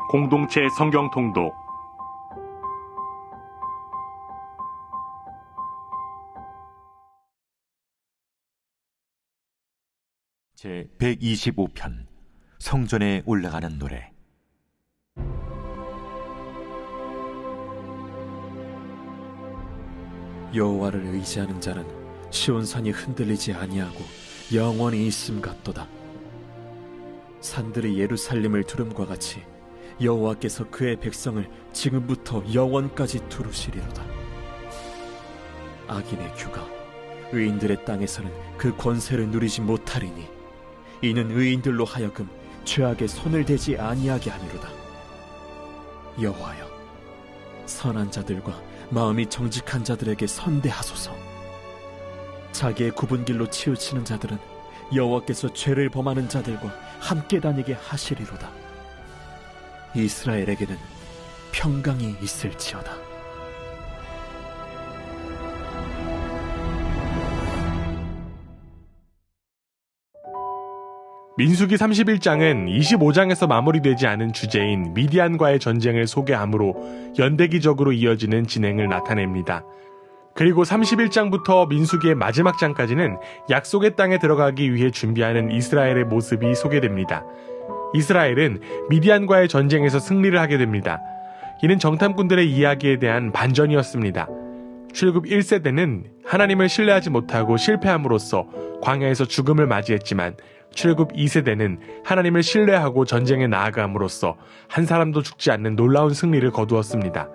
공동체 성경 통독 제 125편 성전에 올라가는 노래. 여호와를 의지하는 자는 시온산이 흔들리지 아니하고 영원히 있음 같도다. 산들이 예루살렘을 두름과 같이 여호와께서 그의 백성을 지금부터 영원까지 두루시리로다. 악인의 규가 의인들의 땅에서는 그 권세를 누리지 못하리니 이는 의인들로 하여금 죄악에 손을 대지 아니하게 함이로다. 여호와여, 선한 자들과 마음이 정직한 자들에게 선대하소서. 자기의 굽은 길로 치우치는 자들은 여호와께서 죄를 범하는 자들과 함께 다니게 하시리로다. 이스라엘에게는 평강이 있을지어다. 민수기 31장은 25장에서 마무리되지 않은 주제인 미디안과의 전쟁을 소개하므로 연대기적으로 이어지는 진행을 나타냅니다. 그리고 31장부터 민수기의 마지막 장까지는 약속의 땅에 들어가기 위해 준비하는 이스라엘의 모습이 소개됩니다. 이스라엘은 미디안과의 전쟁에서 승리를 하게 됩니다. 이는 정탐꾼들의 이야기에 대한 반전이었습니다. 출애굽 1세대는 하나님을 신뢰하지 못하고 실패함으로써 광야에서 죽음을 맞이했지만 출애굽 2세대는 하나님을 신뢰하고 전쟁에 나아감으로써 한 사람도 죽지 않는 놀라운 승리를 거두었습니다.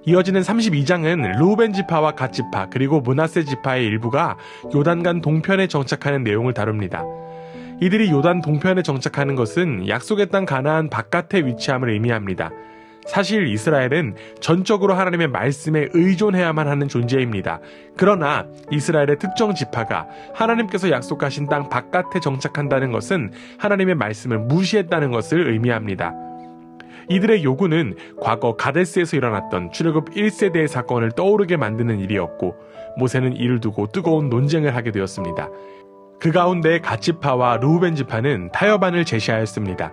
이어지는 32장은 르우벤 지파와 갓 지파 그리고 므낫세 지파의 일부가 요단강 동편에 정착하는 내용을 다룹니다. 이들이 요단 동편에 정착하는 것은 약속의 땅 가나안 바깥에 위치함을 의미합니다. 사실 이스라엘은 전적으로 하나님의 말씀에 의존해야만 하는 존재입니다. 그러나 이스라엘의 특정 지파가 하나님께서 약속하신 땅 바깥에 정착한다는 것은 하나님의 말씀을 무시했다는 것을 의미합니다. 이들의 요구는 과거 가데스에서 일어났던 출애굽 1세대의 사건을 떠오르게 만드는 일이었고 모세는 이를 두고 뜨거운 논쟁을 하게 되었습니다. 그 가운데 갓 지파와 르우벤 지파는 타협안을 제시하였습니다.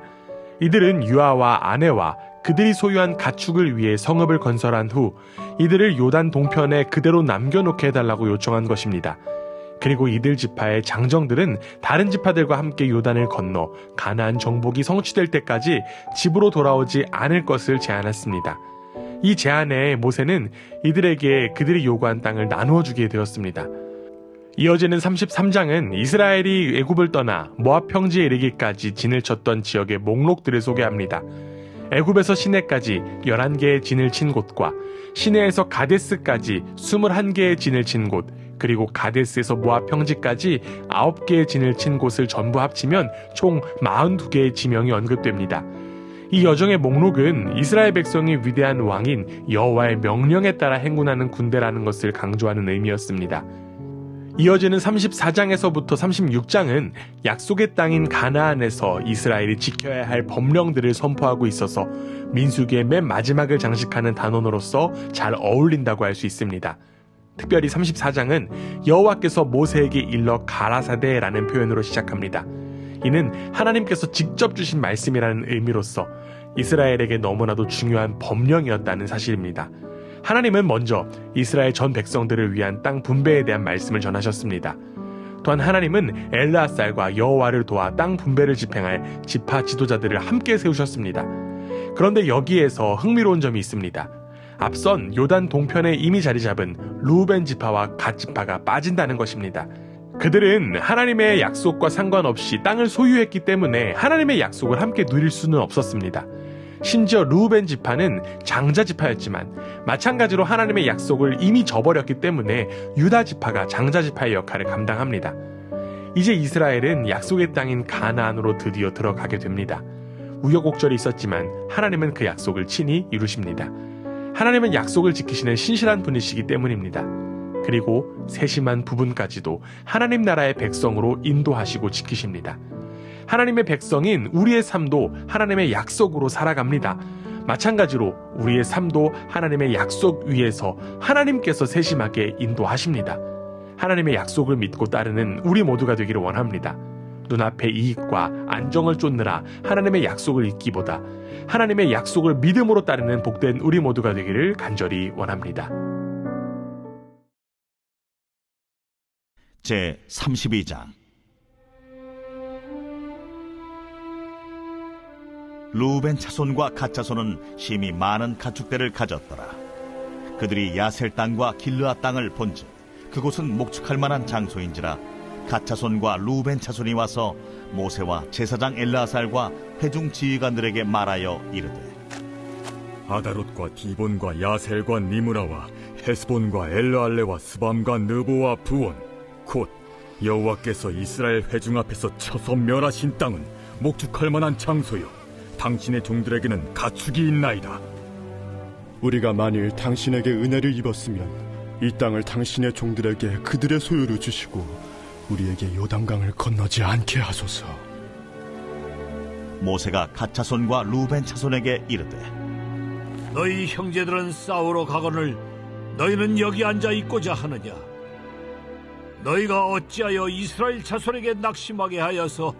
이들은 유아와 아내와 그들이 소유한 가축을 위해 성읍을 건설한 후 이들을 요단 동편에 그대로 남겨놓게 해달라고 요청한 것입니다. 그리고 이들 지파의 장정들은 다른 지파들과 함께 요단을 건너 가나안 정복이 성취될 때까지 집으로 돌아오지 않을 것을 제안했습니다. 이 제안에 모세는 이들에게 그들이 요구한 땅을 나누어 주게 되었습니다. 이어지는 33장은 이스라엘이 애굽을 떠나 모압 평지에 이르기까지 진을 쳤던 지역의 목록들을 소개합니다. 애굽에서 시내까지 11개의 진을 친 곳과 시내에서 가데스까지 21개의 진을 친 곳, 그리고 가데스에서 모압 평지까지 9개의 진을 친 곳을 전부 합치면 총 42개의 지명이 언급됩니다. 이 여정의 목록은 이스라엘 백성이 위대한 왕인 여호와의 명령에 따라 행군하는 군대라는 것을 강조하는 의미였습니다. 이어지는 34장에서부터 36장은 약속의 땅인 가나안에서 이스라엘이 지켜야 할 법령들을 선포하고 있어서 민수기의 맨 마지막을 장식하는 단원으로서 잘 어울린다고 할 수 있습니다. 특별히 34장은 여호와께서 모세에게 일러 가라사대라는 표현으로 시작합니다. 이는 하나님께서 직접 주신 말씀이라는 의미로서 이스라엘에게 너무나도 중요한 법령이었다는 사실입니다. 하나님은 먼저 이스라엘 전 백성들을 위한 땅 분배에 대한 말씀을 전하셨습니다. 또한 하나님은 엘르앗살과 여호와를 도와 땅 분배를 집행할 지파 지도자들을 함께 세우셨습니다. 그런데 여기에서 흥미로운 점이 있습니다. 앞선 요단 동편에 이미 자리 잡은 르우벤 지파와 갓 지파가 빠진다는 것입니다. 그들은 하나님의 약속과 상관없이 땅을 소유했기 때문에 하나님의 약속을 함께 누릴 수는 없었습니다. 심지어 르우벤 지파는 장자 지파였지만 마찬가지로 하나님의 약속을 이미 저버렸기 때문에 유다 지파가 장자 지파의 역할을 감당합니다. 이제 이스라엘은 약속의 땅인 가나안으로 드디어 들어가게 됩니다. 우여곡절이 있었지만 하나님은 그 약속을 친히 이루십니다. 하나님은 약속을 지키시는 신실한 분이시기 때문입니다. 그리고 세심한 부분까지도 하나님 나라의 백성으로 인도하시고 지키십니다. 하나님의 백성인 우리의 삶도 하나님의 약속으로 살아갑니다. 마찬가지로 우리의 삶도 하나님의 약속 위에서 하나님께서 세심하게 인도하십니다. 하나님의 약속을 믿고 따르는 우리 모두가 되기를 원합니다. 눈앞의 이익과 안정을 쫓느라 하나님의 약속을 잊기보다 하나님의 약속을 믿음으로 따르는 복된 우리 모두가 되기를 간절히 원합니다. 제 32장. 루벤 차손과 갓 차손은 심히 많은 가축대를 가졌더라. 그들이 야셀 땅과 길르앗 땅을 본즉 그곳은 목축할 만한 장소인지라 갓 차손과 루벤 차손이 와서 모세와 제사장 엘르아살과 회중 지휘관들에게 말하여 이르되 아다롯과 디본과 야셀과 니므라와 헤스본과 엘르알레와 스밤과 느보와 부온 곧 여호와께서 이스라엘 회중 앞에서 쳐서 멸하신 땅은 목축할 만한 장소요 당신의 종들에게는 가축이 있나이다. 우리가 만일 당신에게 은혜를 입었으면 이 땅을 당신의 종들에게 그들의 소유로 주시고 우리에게 요단강을 건너지 않게 하소서. 모세가 갓 차손과 루벤 차손에게 이르되 너희 형제들은 싸우러 가거늘 너희는 여기 앉아 있고자 하느냐? 너희가 어찌하여 이스라엘 자손에게 낙심하게 하여서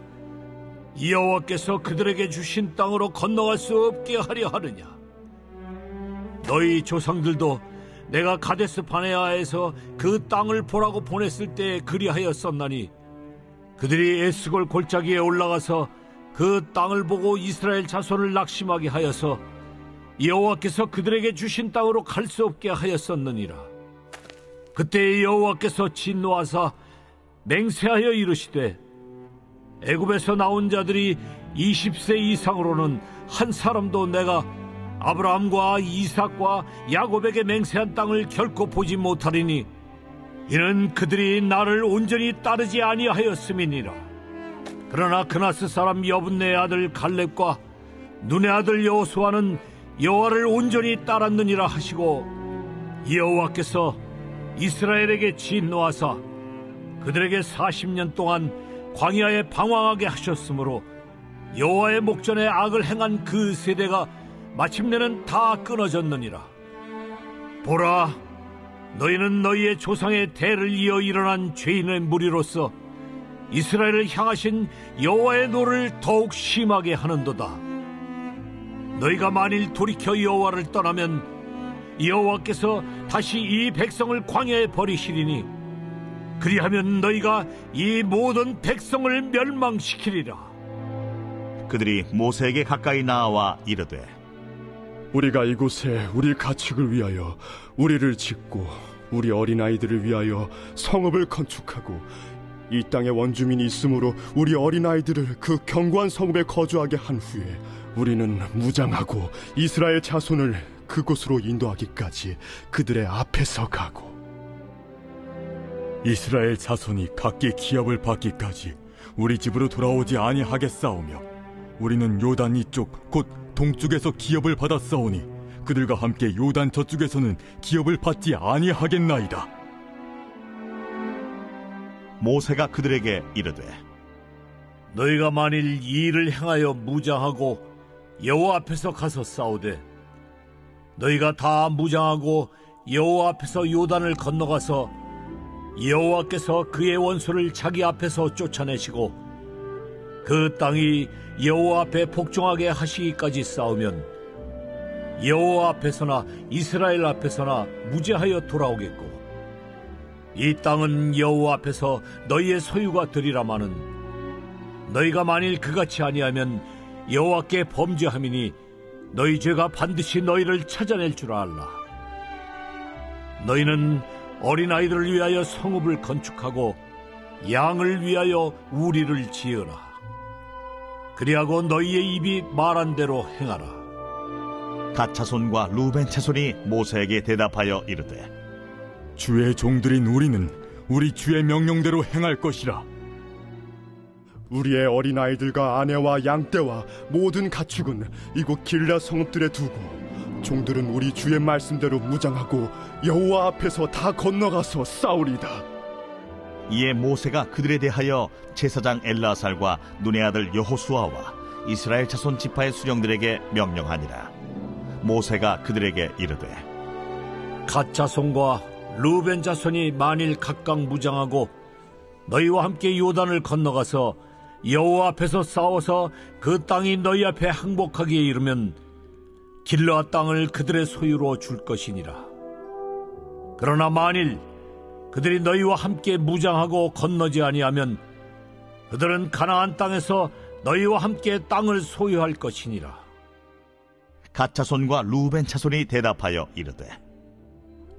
여호와께서 그들에게 주신 땅으로 건너갈 수 없게 하려 하느냐? 너희 조상들도 내가 가데스 바네아에서 그 땅을 보라고 보냈을 때 그리하였었나니 그들이 에스골 골짜기에 올라가서 그 땅을 보고 이스라엘 자손을 낙심하게 하여서 여호와께서 그들에게 주신 땅으로 갈 수 없게 하였었느니라. 그때 여호와께서 진노하사 맹세하여 이르시되 애굽에서 나온 자들이 20세 이상으로는 한 사람도 내가 아브라함과 이삭과 야곱에게 맹세한 땅을 결코 보지 못하리니 이는 그들이 나를 온전히 따르지 아니하였음이니라. 그러나 그나스 사람 여분네의 아들 갈렙과 눈의 아들 여호수아는 여호와를 온전히 따랐느니라 하시고 여호와께서 이스라엘에게 진노하사 그들에게 40년 동안 광야에 방황하게 하셨으므로 여호와의 목전에 악을 행한 그 세대가 마침내는 다 끊어졌느니라. 보라, 너희는 너희의 조상의 대를 이어 일어난 죄인의 무리로서 이스라엘을 향하신 여호와의 노를 더욱 심하게 하는도다. 너희가 만일 돌이켜 여호와를 떠나면 여호와께서 다시 이 백성을 광야에 버리시리니 그리하면 너희가 이 모든 백성을 멸망시키리라. 그들이 모세에게 가까이 나와 이르되 우리가 이곳에 우리 가축을 위하여 우리를 짓고 우리 어린아이들을 위하여 성읍을 건축하고 이 땅에 원주민이 있으므로 우리 어린아이들을 그 견고한 성읍에 거주하게 한 후에 우리는 무장하고 이스라엘 자손을 그곳으로 인도하기까지 그들의 앞에서 가고 이스라엘 자손이 각기 기업을 받기까지 우리 집으로 돌아오지 아니하겠사오며 우리는 요단 이쪽 곧 동쪽에서 기업을 받았사오니 그들과 함께 요단 저쪽에서는 기업을 받지 아니하겠나이다. 모세가 그들에게 이르되 너희가 만일 이 일을 행하여 무장하고 여호와 앞에서 가서 싸우되 너희가 다 무장하고 여호와 앞에서 요단을 건너가서 여호와께서 그의 원수를 자기 앞에서 쫓아내시고 그 땅이 여호와 앞에 복종하게 하시기까지 싸우면 여호와 앞에서나 이스라엘 앞에서나 무죄하여 돌아오겠고 이 땅은 여호와 앞에서 너희의 소유가 되리라마는 너희가 만일 그같이 아니하면 여호와께 범죄함이니 너희 죄가 반드시 너희를 찾아낼 줄 알라. 너희는 어린아이들을 위하여 성읍을 건축하고 양을 위하여 우리를 지으라. 그리하고 너희의 입이 말한 대로 행하라. 갓 차손과 루벤 차손이 모세에게 대답하여 이르되 주의 종들인 우리는 우리 주의 명령대로 행할 것이라. 우리의 어린아이들과 아내와 양떼와 모든 가축은 이곳 길라 성읍들에 두고 종들은 우리 주의 말씀대로 무장하고 여호와 앞에서 다 건너가서 싸우리다. 이에 모세가 그들에 대하여 제사장 엘르아살과 눈의 아들 여호수아와 이스라엘 자손 지파의 수령들에게 명령하니라. 모세가 그들에게 이르되 갓 자손과 루벤 자손이 만일 각각 무장하고 너희와 함께 요단을 건너가서 여호와 앞에서 싸워서 그 땅이 너희 앞에 항복하게 이르면 길르앗 땅을 그들의 소유로 줄 것이니라. 그러나 만일 그들이 너희와 함께 무장하고 건너지 아니하면 그들은 가나안 땅에서 너희와 함께 땅을 소유할 것이니라. 갓 자손과 루벤 자손이 대답하여 이르되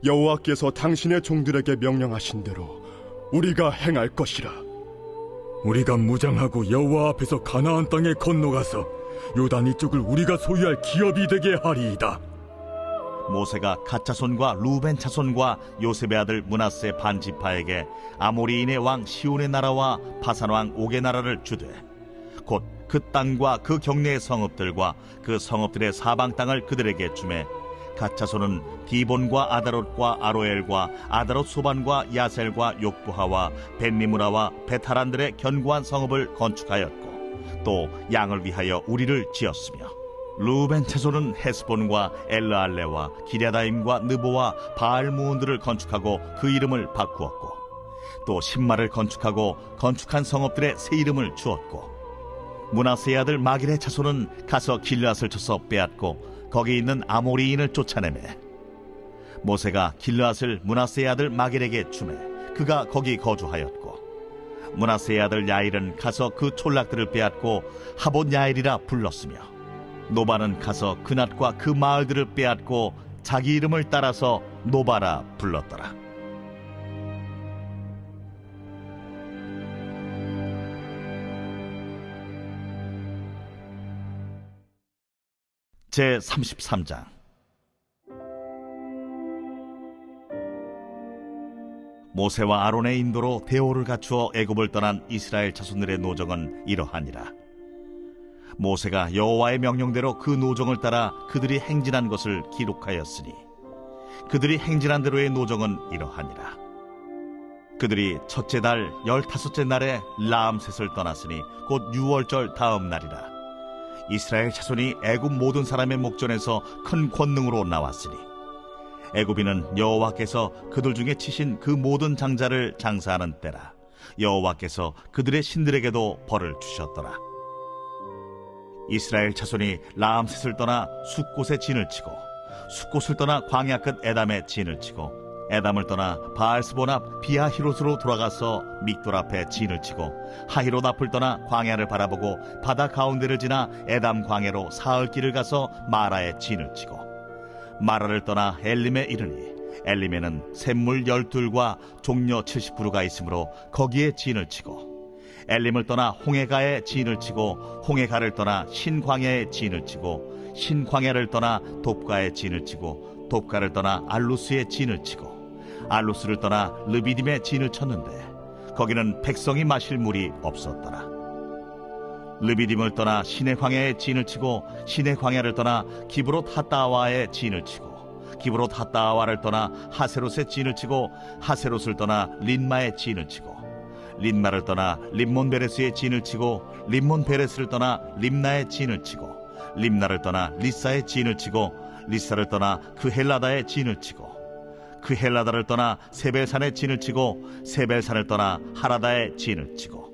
여호와께서 당신의 종들에게 명령하신 대로 우리가 행할 것이라. 우리가 무장하고 여호와 앞에서 가나안 땅에 건너가서 요단 이쪽을 우리가 소유할 기업이 되게 하리이다. 모세가 갓 자손과 루벤 자손과 요셉의 아들 므낫세 반 지파에게 아모리인의 왕 시온의 나라와 바산 왕 옥의 나라를 주되 곧 그 땅과 그 경내의 성읍들과 그 성읍들의 사방 땅을 그들에게 주매 갓 자손은 디본과 아다롯과 아로엘과 아다롯 소반과 야셀과 욕부하와 벤니무라와 베타란들의 견고한 성읍을 건축하였고 또 양을 위하여 우리를 지었으며 루벤 자손은 헤스본과 엘르알레와 기랴다임과 느보와 바알무온들을 건축하고 그 이름을 바꾸었고 또 신마를 건축하고 건축한 성읍들의 새 이름을 주었고 므낫세의 아들 마길의 자손은 가서 길르앗을 쳐서 빼앗고 거기 있는 아모리인을 쫓아내매 모세가 길르앗을 므낫세의 아들 마길에게 주매 그가 거기 거주하였고 므낫세의 아들 야일은 가서 그 촌락들을 빼앗고 하봇 야일이라 불렀으며 노바는 가서 그낫과 그 마을들을 빼앗고 자기 이름을 따라서 노바라 불렀더라. 제33장 모세와 아론의 인도로 대오를 갖추어 애굽을 떠난 이스라엘 자손들의 노정은 이러하니라. 모세가 여호와의 명령대로 그 노정을 따라 그들이 행진한 것을 기록하였으니 그들이 행진한 대로의 노정은 이러하니라. 그들이 첫째 달 15째 날에 라암셋을 떠났으니 곧 유월절 다음 날이라. 이스라엘 자손이 애굽 모든 사람의 목전에서 큰 권능으로 나왔으니 애굽인은 여호와께서 그들 중에 치신 그 모든 장자를 장사하는 때라. 여호와께서 그들의 신들에게도 벌을 주셨더라. 이스라엘 자손이 라암셋을 떠나 숫곳에 진을 치고 숫곳을 떠나 광야 끝 에담에 진을 치고 에담을 떠나 바알스본 앞 비하히롯으로 돌아가서 믹돌 앞에 진을 치고 하히롯 앞을 떠나 광야를 바라보고 바다 가운데를 지나 에담 광야로 사흘 길을 가서 마라에 진을 치고 마라를 떠나 엘림에 이르니 엘림에는 샘물 12과 종려 70그루가 있으므로 거기에 진을 치고 엘림을 떠나 홍해가에 진을 치고 홍해가를 떠나 신광야에 진을 치고 신광야를 떠나 돕가에 진을 치고 돕가를 떠나 알루스에 진을 치고 알루스를 떠나 르비딤에 진을 쳤는데 거기는 백성이 마실 물이 없었더라. 르비딤을 떠나 시내 광야에 진을 치고 시내 광야를 떠나 기브롯 핫다와에 진을 치고 기브롯 핫다와를 떠나 하세롯에 진을 치고 하세롯을 떠나 린마에 진을 치고 린마를 떠나 림몬 베레스에 진을 치고 림몬 베레스를 떠나 림나에 진을 치고 림나를 떠나 리사에 진을 치고 리사를 떠나 그 헬라다에 진을 치고 그 헬라다를 떠나 세벨산에 진을 치고 세벨산을 떠나 하라다에 진을 치고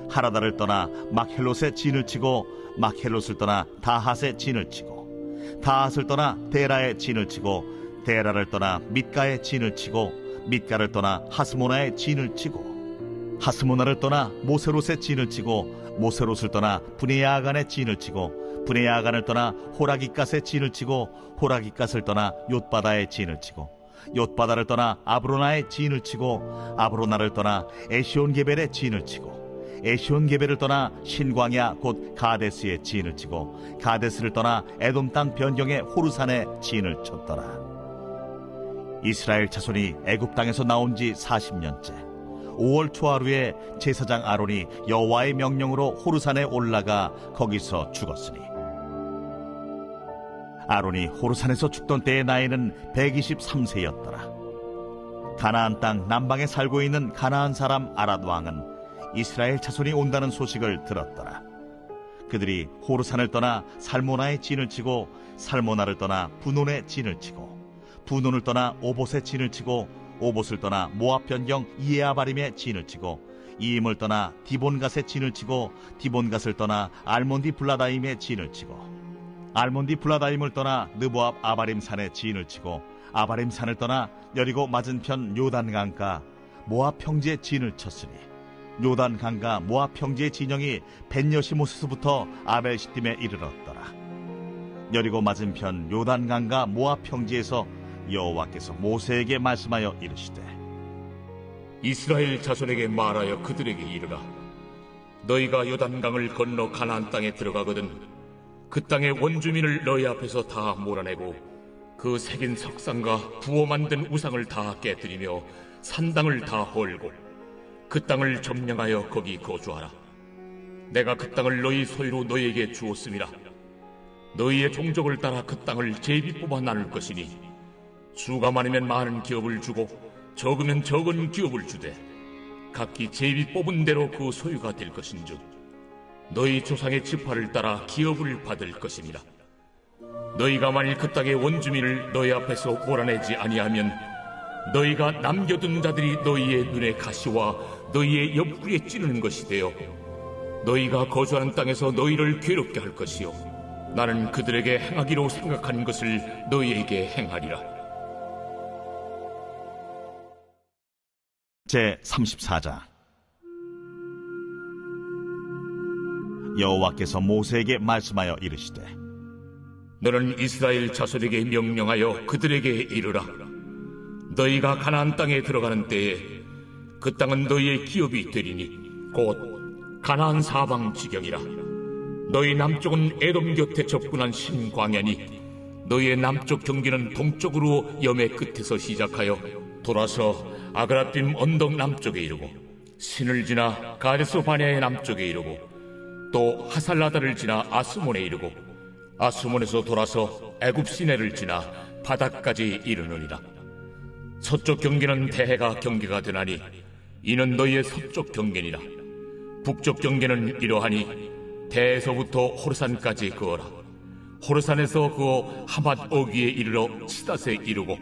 하라다를 떠나 막헬롯에 진을 치고 막헬롯을 떠나 다핫에 진을 치고 다핫을 떠나 데라에 진을 치고 데라를 떠나 밑가에 진을 치고 밑가를 떠나 하스모나에 진을 치고 하스모나를 떠나 모세롯에 진을 치고 모세롯을 떠나 브네야아간에 진을 치고 브네야아간을 떠나 호라깃갓에 진을 치고 호라깃갓을 떠나 욤바다에 진을 치고 욤바다를 떠나 아브로나에 진을 치고 아브로나를 떠나 에시온게벨에 진을 치고 에시온게벨을 떠나 신광야 곧 가데스에 진을 치고 가데스를 떠나 에돔 땅 변경의 호르산에 진을 쳤더라. 이스라엘 자손이 애굽 땅에서 나온 지 40년째 5월 초하루에 제사장 아론이 여호와의 명령으로 호르산에 올라가 거기서 죽었으니 아론이 호르산에서 죽던 때의 나이는 123세였더라. 가나안 땅 남방에 살고 있는 가나안 사람 아랏 왕은 이스라엘 자손이 온다는 소식을 들었더라. 그들이 호르산을 떠나 살모나에 진을 치고 살모나를 떠나 분온에 진을 치고 분온을 떠나 오봇에 진을 치고 오봇을 떠나 모압 변경 이에아바림에 진을 치고 이임을 떠나 디본갓에 진을 치고 디본갓을 떠나 알몬디 블라다임에 진을 치고 알몬디 블라다임을 떠나 느보압 아바림 산에 진을 치고 아바림 산을 떠나 여리고 맞은편 요단 강가 모압 평지에 진을 쳤으니 요단 강가 모압 평지의 진영이 벤여시모스부터 아벨시딤에 이르렀더라. 여리고 맞은편 요단 강가 모압 평지에서 여호와께서 모세에게 말씀하여 이르시되 이스라엘 자손에게 말하여 그들에게 이르라. 너희가 요단강을 건너 가나안 땅에 들어가거든 그 땅의 원주민을 너희 앞에서 다 몰아내고 그 새긴 석상과 부어 만든 우상을 다 깨뜨리며 산당을 다 헐고 그 땅을 점령하여 거기 거주하라. 내가 그 땅을 너희 소유로 너희에게 주었음이라. 너희의 종족을 따라 그 땅을 제비 뽑아 나눌 것이니 수가 많으면 많은 기업을 주고 적으면 적은 기업을 주되 각기 제비 뽑은 대로 그 소유가 될 것인즉 너희 조상의 지파를 따라 기업을 받을 것이니라. 너희가 만일 그 땅의 원주민을 너희 앞에서 몰아내지 아니하면 너희가 남겨둔 자들이 너희의 눈에 가시와 너희의 옆구리에 찌르는 것이 되어 너희가 거주하는 땅에서 너희를 괴롭게 할 것이요 나는 그들에게 행하기로 생각하는 것을 너희에게 행하리라. 제34장 여호와께서 모세에게 말씀하여 이르시되 너는 이스라엘 자손에게 명령하여 그들에게 이르라. 너희가 가나안 땅에 들어가는 때에 그 땅은 너희의 기업이 되리니 곧 가나안 사방 지경이라. 너희 남쪽은 에돔 곁에 접근한 신광야니 너희의 남쪽 경계는 동쪽으로 염의 끝에서 시작하여 돌아서 아그라빔 언덕 남쪽에 이르고 신을 지나 가데스 바네아의 남쪽에 이르고 또 하살라다를 지나 아스몬에 이르고 아스몬에서 돌아서 애굽 시내를 지나 바닥까지 이르느니라. 서쪽 경계는 대해가 경계가 되나니 이는 너희의 서쪽 경계니라. 북쪽 경계는 이러하니 대에서부터 호르산까지 그어라. 호르산에서 그어 하맛 어귀에 이르러 시닷에 이르고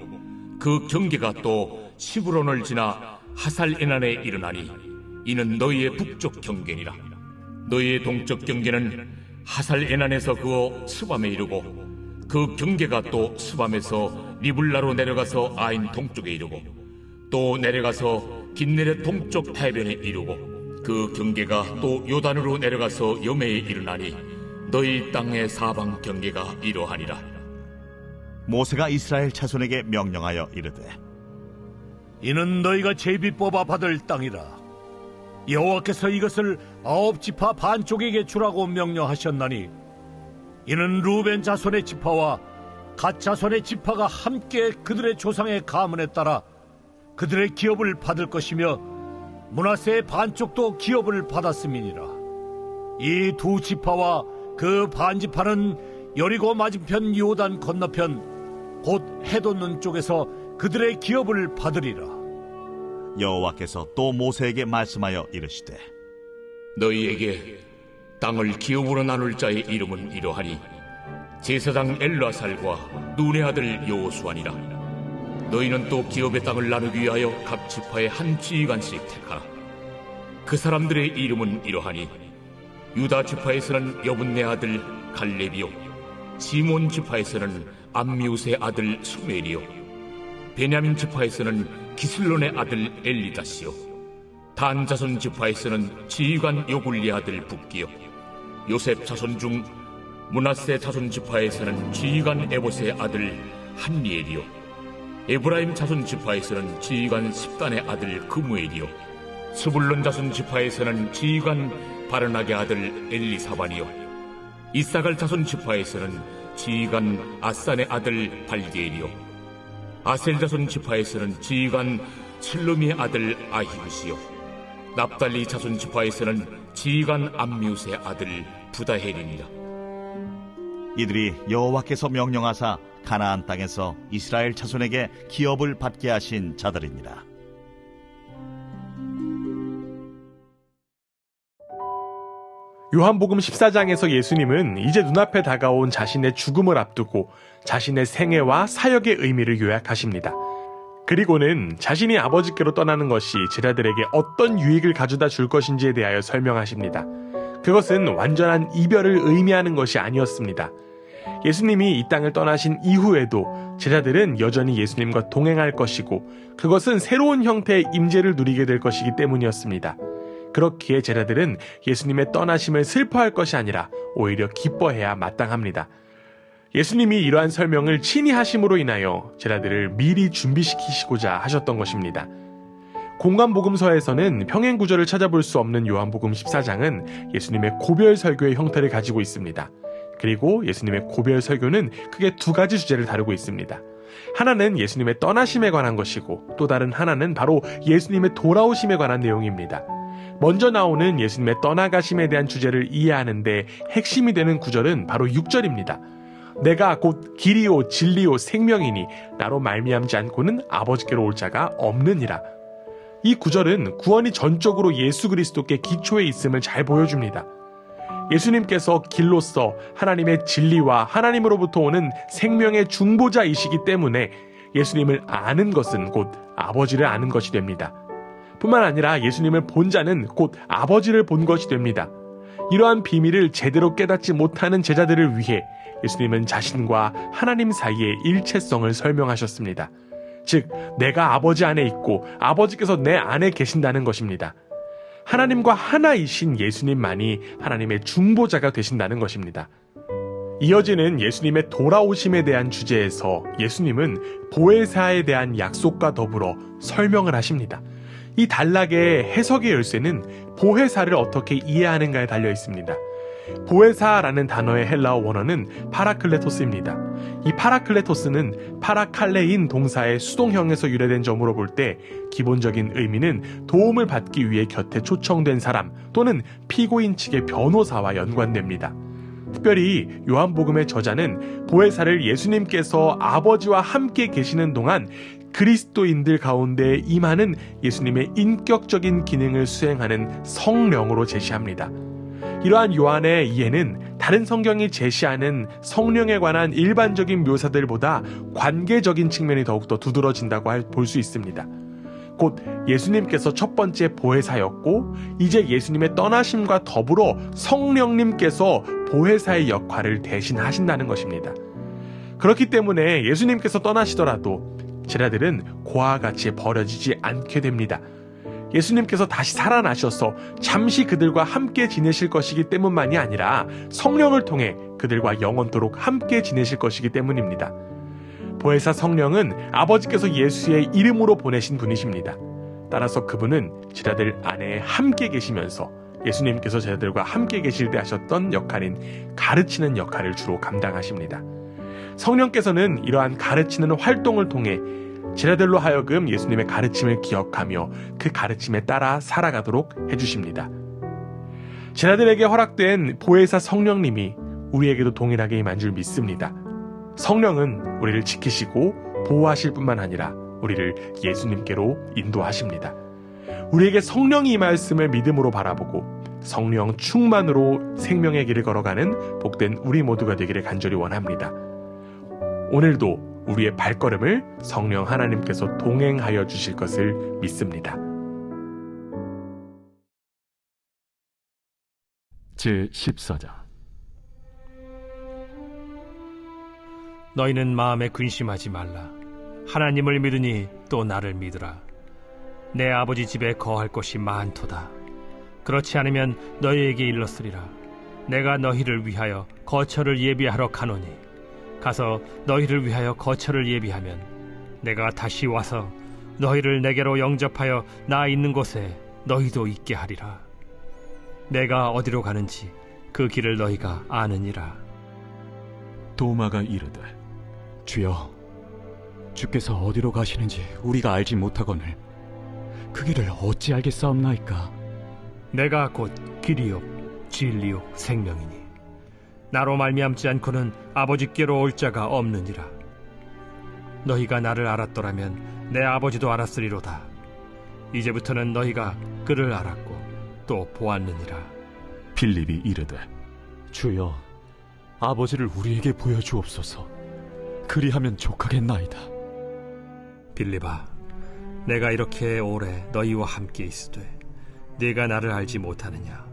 그 경계가 또 시브론을 지나 하살에난에 이르나니 이는 너희의 북쪽 경계니라. 너희의 동쪽 경계는 하살에난에서 그어 스밤에 이르고 그 경계가 또 스밤에서 리블라로 내려가서 아인 동쪽에 이르고 또 내려가서 긴네렛 동쪽 해변에 이르고 그 경계가 또 요단으로 내려가서 여매에 이르나니 너희 땅의 사방 경계가 이러하니라. 모세가 이스라엘 자손에게 명령하여 이르되 이는 너희가 제비 뽑아 받을 땅이라. 여호와께서 이것을 9지파 반쪽에게 주라고 명령하셨나니 이는 루벤 자손의 지파와 갓 자손의 지파가 함께 그들의 조상의 가문에 따라 그들의 기업을 받을 것이며 므낫세의 반쪽도 기업을 받았음이니라. 이 두 지파와 그 반지파는 여리고 맞은편 요단 건너편 곧 해돋는 쪽에서 그들의 기업을 받으리라. 여호와께서 또 모세에게 말씀하여 이르시되 너희에게 땅을 기업으로 나눌 자의 이름은 이러하니 제사장 엘라살과 눈의 아들 여호수아니라. 너희는 또 기업의 땅을 나누기 위하여 각 지파의 한 지휘관씩 택하라. 그 사람들의 이름은 이러하니 유다 지파에서는 여분네 아들 갈렙이요 시몬 지파에서는 암미우스의 아들 수멜이요 베냐민 지파에서는 기슬론의 아들 엘리다시요 단 자손 지파에서는 지휘관 요굴리 아들 붓기요 요셉 자손 중 므낫세 자손 지파에서는 지휘관 에봇의 아들 한리엘이요 에브라임 자손 지파에서는 지휘관 십단의 아들 그무엘이요 스불론 자손 지파에서는 지휘관 바르나게 아들 엘리사반이요 이사갈 자손 지파에서는 지휘관 아산의 아들 발디엘이요 아셀 자손 지파에서는 지휘관 슬루미의 아들 아히우시요 납달리 자손 지파에서는 지휘관 암미우스의 아들 부다헬이니라. 이들이 여호와께서 명령하사 가나안 땅에서 이스라엘 자손에게 기업을 받게 하신 자들이니라. 요한복음 14장에서 예수님은 이제 눈앞에 다가온 자신의 죽음을 앞두고 자신의 생애와 사역의 의미를 요약하십니다. 그리고는 자신이 아버지께로 떠나는 것이 제자들에게 어떤 유익을 가져다 줄 것인지에 대하여 설명하십니다. 그것은 완전한 이별을 의미하는 것이 아니었습니다. 예수님이 이 땅을 떠나신 이후에도 제자들은 여전히 예수님과 동행할 것이고 그것은 새로운 형태의 임재를 누리게 될 것이기 때문이었습니다. 그렇기에 제자들은 예수님의 떠나심을 슬퍼할 것이 아니라 오히려 기뻐해야 마땅합니다. 예수님이 이러한 설명을 친히 하심으로 인하여 제자들을 미리 준비시키시고자 하셨던 것입니다. 공관복음서에서는 평행 구절을 찾아볼 수 없는 요한복음 14장은 예수님의 고별 설교의 형태를 가지고 있습니다. 그리고 예수님의 고별 설교는 크게 두 가지 주제를 다루고 있습니다. 하나는 예수님의 떠나심에 관한 것이고 또 다른 하나는 바로 예수님의 돌아오심에 관한 내용입니다. 먼저 나오는 예수님의 떠나가심에 대한 주제를 이해하는데 핵심이 되는 구절은 바로 6절입니다. 내가 곧 길이요 진리요 생명이니 나로 말미암지 않고는 아버지께로 올 자가 없느니라. 이 구절은 구원이 전적으로 예수 그리스도께 기초에 있음을 잘 보여줍니다. 예수님께서 길로서 하나님의 진리와 하나님으로부터 오는 생명의 중보자이시기 때문에 예수님을 아는 것은 곧 아버지를 아는 것이 됩니다. 뿐만 아니라 예수님을 본 자는 곧 아버지를 본 것이 됩니다. 이러한 비밀을 제대로 깨닫지 못하는 제자들을 위해 예수님은 자신과 하나님 사이의 일체성을 설명하셨습니다. 즉, 내가 아버지 안에 있고 아버지께서 내 안에 계신다는 것입니다. 하나님과 하나이신 예수님만이 하나님의 중보자가 되신다는 것입니다. 이어지는 예수님의 돌아오심에 대한 주제에서 예수님은 보혜사에 대한 약속과 더불어 설명을 하십니다. 이 단락의 해석의 열쇠는 보혜사를 어떻게 이해하는가에 달려 있습니다. 보혜사라는 단어의 헬라어 원어는 파라클레토스입니다. 이 파라클레토스는 파라칼레인 동사의 수동형에서 유래된 점으로 볼 때 기본적인 의미는 도움을 받기 위해 곁에 초청된 사람 또는 피고인 측의 변호사와 연관됩니다. 특별히 요한복음의 저자는 보혜사를 예수님께서 아버지와 함께 계시는 동안 그리스도인들 가운데 임하는 예수님의 인격적인 기능을 수행하는 성령으로 제시합니다. 이러한 요한의 이해는 다른 성경이 제시하는 성령에 관한 일반적인 묘사들보다 관계적인 측면이 더욱더 두드러진다고 볼 수 있습니다. 곧 예수님께서 첫 번째 보혜사였고 이제 예수님의 떠나심과 더불어 성령님께서 보혜사의 역할을 대신하신다는 것입니다. 그렇기 때문에 예수님께서 떠나시더라도 제자들은 고아와 같이 버려지지 않게 됩니다. 예수님께서 다시 살아나셔서 잠시 그들과 함께 지내실 것이기 때문만이 아니라 성령을 통해 그들과 영원토록 함께 지내실 것이기 때문입니다. 보혜사 성령은 아버지께서 예수의 이름으로 보내신 분이십니다. 따라서 그분은 제자들 안에 함께 계시면서 예수님께서 제자들과 함께 계실 때 하셨던 역할인 가르치는 역할을 주로 감당하십니다. 성령께서는 이러한 가르치는 활동을 통해 제자들로 하여금 예수님의 가르침을 기억하며 그 가르침에 따라 살아가도록 해주십니다. 제자들에게 허락된 보혜사 성령님이 우리에게도 동일하게 임한 줄 믿습니다. 성령은 우리를 지키시고 보호하실 뿐만 아니라 우리를 예수님께로 인도하십니다. 우리에게 성령이 임하였음을 믿음으로 바라보고 성령 충만으로 생명의 길을 걸어가는 복된 우리 모두가 되기를 간절히 원합니다. 오늘도 우리의 발걸음을 성령 하나님께서 동행하여 주실 것을 믿습니다. 제14장 너희는 마음에 근심하지 말라. 하나님을 믿으니 또 나를 믿으라. 내 아버지 집에 거할 곳이 많도다. 그렇지 않으면 너희에게 일렀으리라. 내가 너희를 위하여 거처를 예비하러 가노니 가서 너희를 위하여 거처를 예비하면 내가 다시 와서 너희를 내게로 영접하여 나 있는 곳에 너희도 있게 하리라. 내가 어디로 가는지 그 길을 너희가 아느니라. 도마가 이르되 주여, 주께서 어디로 가시는지 우리가 알지 못하거늘 그 길을 어찌 알겠사옵나이까? 내가 곧 길이요 진리요 생명이니 나로 말미암지 않고는 아버지께로 올 자가 없느니라. 너희가 나를 알았더라면 내 아버지도 알았으리로다. 이제부터는 너희가 그를 알았고 또 보았느니라. 빌립이 이르되 주여, 아버지를 우리에게 보여주옵소서. 그리하면 족하겠나이다. 빌립아, 내가 이렇게 오래 너희와 함께 있으되 네가 나를 알지 못하느냐?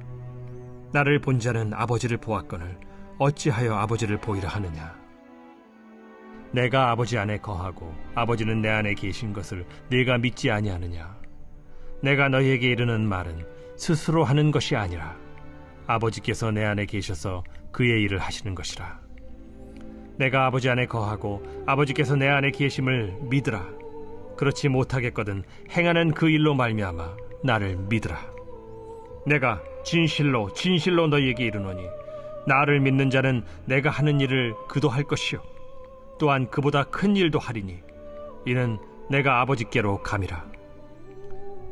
나를 본 자는 아버지를 보았거늘 어찌하여 아버지를 보이라 하느냐? 내가 아버지 안에 거하고 아버지는 내 안에 계신 것을 네가 믿지 아니하느냐? 내가 너희에게 이르는 말은 스스로 하는 것이 아니라 아버지께서 내 안에 계셔서 그의 일을 하시는 것이라. 내가 아버지 안에 거하고 아버지께서 내 안에 계심을 믿으라. 그렇지 못하겠거든 행하는 그 일로 말미암아 나를 믿으라. 내가 진실로 진실로 너희에게 이르노니 나를 믿는 자는 내가 하는 일을 그도 할 것이요 또한 그보다 큰 일도 하리니 이는 내가 아버지께로 감이라.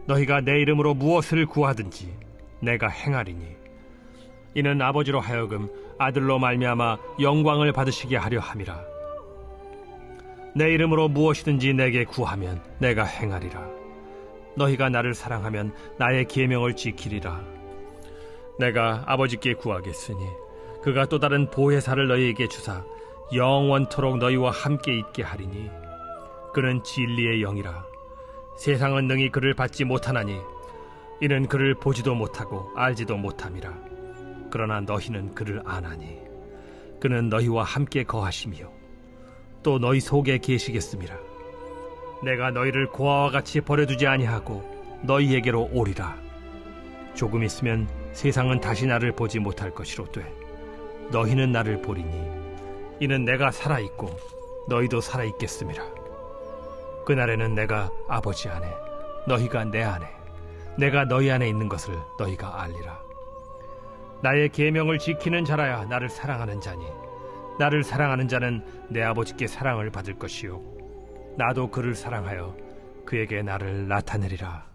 너희가 내 이름으로 무엇을 구하든지 내가 행하리니 이는 아버지로 하여금 아들로 말미암아 영광을 받으시게 하려 함이라. 내 이름으로 무엇이든지 내게 구하면 내가 행하리라. 너희가 나를 사랑하면 나의 계명을 지키리라. 내가 아버지께 구하겠으니 그가 또 다른 보혜사를 너희에게 주사 영원토록 너희와 함께 있게 하리니 그는 진리의 영이라. 세상은 능히 그를 받지 못하나니 이는 그를 보지도 못하고 알지도 못함이라. 그러나 너희는 그를 아나니 그는 너희와 함께 거하시며 또 너희 속에 계시겠음이라. 내가 너희를 고아와 같이 버려두지 아니하고 너희에게로 오리라. 조금 있으면 세상은 다시 나를 보지 못할 것이로되 너희는 나를 보리니 이는 내가 살아있고 너희도 살아있겠음이라. 그날에는 내가 아버지 안에 너희가 내 안에 내가 너희 안에 있는 것을 너희가 알리라. 나의 계명을 지키는 자라야 나를 사랑하는 자니 나를 사랑하는 자는 내 아버지께 사랑을 받을 것이요 나도 그를 사랑하여 그에게 나를 나타내리라.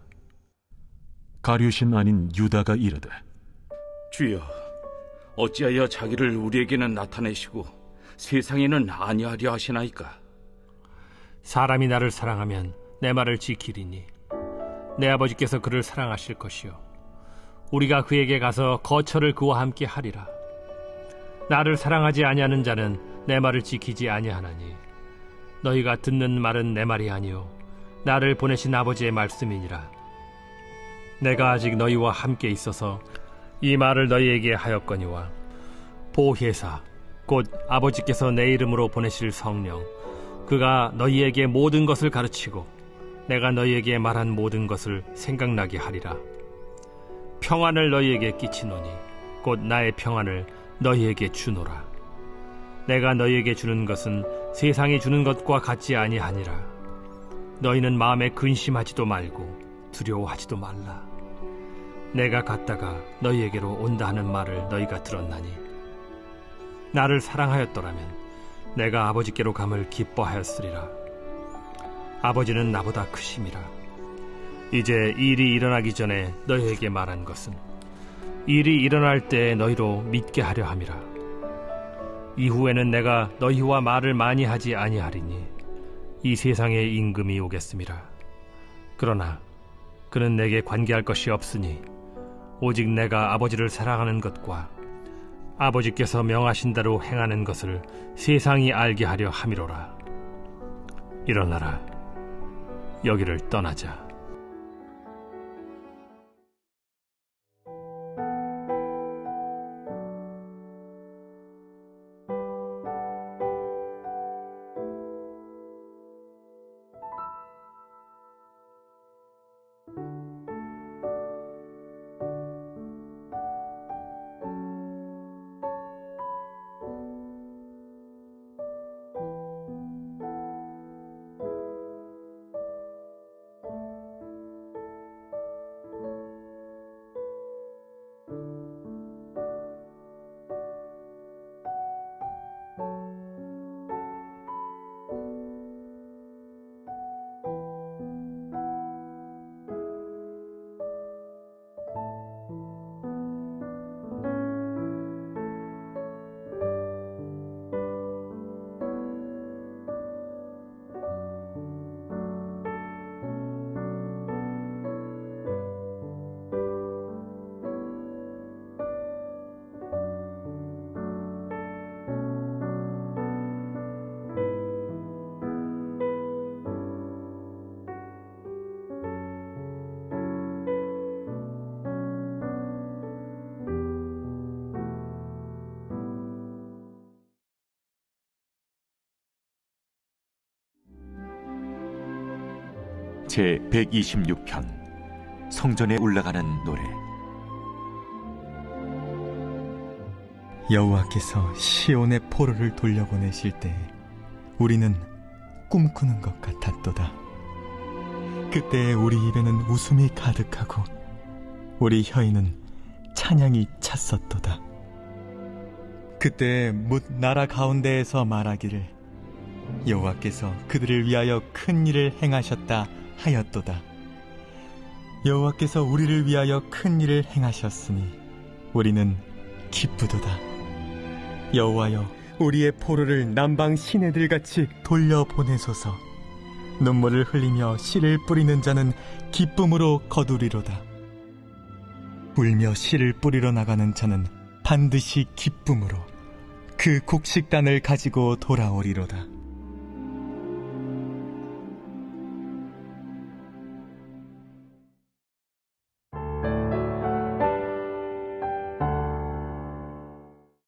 가룟신 아닌 유다가 이르되 주여, 어찌하여 자기를 우리에게는 나타내시고 세상에는 아니하려 하시나이까? 사람이 나를 사랑하면 내 말을 지키리니 내 아버지께서 그를 사랑하실 것이요 우리가 그에게 가서 거처를 그와 함께 하리라. 나를 사랑하지 아니하는 자는 내 말을 지키지 아니하나니 너희가 듣는 말은 내 말이 아니요 나를 보내신 아버지의 말씀이니라. 내가 아직 너희와 함께 있어서 이 말을 너희에게 하였거니와 보혜사 곧 아버지께서 내 이름으로 보내실 성령 그가 너희에게 모든 것을 가르치고 내가 너희에게 말한 모든 것을 생각나게 하리라. 평안을 너희에게 끼치노니 곧 나의 평안을 너희에게 주노라. 내가 너희에게 주는 것은 세상이 주는 것과 같지 아니하니라. 너희는 마음에 근심하지도 말고 두려워하지도 말라. 내가 갔다가 너희에게로 온다 하는 말을 너희가 들었나니 나를 사랑하였더라면 내가 아버지께로 감을 기뻐하였으리라. 아버지는 나보다 크심이라. 이제 일이 일어나기 전에 너희에게 말한 것은 일이 일어날 때 너희로 믿게 하려 함이라. 이후에는 내가 너희와 말을 많이 하지 아니하리니 이 세상에 임금이 오겠음이라. 그러나 그는 내게 관계할 것이 없으니 오직 내가 아버지를 사랑하는 것과 아버지께서 명하신 대로 행하는 것을 세상이 알게 하려 함이로라. 일어나라. 여기를 떠나자. 제 126편 성전에 올라가는 노래. 여호와께서 시온의 포로를 돌려보내실 때 우리는 꿈꾸는 것 같았도다. 그때 우리 입에는 웃음이 가득하고 우리 혀에는 찬양이 찼었도다. 그때 뭇 나라 가운데에서 말하기를 여호와께서 그들을 위하여 큰 일을 행하셨다 하였도다. 여호와께서 우리를 위하여 큰 일을 행하셨으니 우리는 기쁘도다. 여호와여, 우리의 포로를 남방 시내들같이 돌려보내소서. 눈물을 흘리며 씨를 뿌리는 자는 기쁨으로 거두리로다. 울며 씨를 뿌리러 나가는 자는 반드시 기쁨으로 그 곡식단을 가지고 돌아오리로다.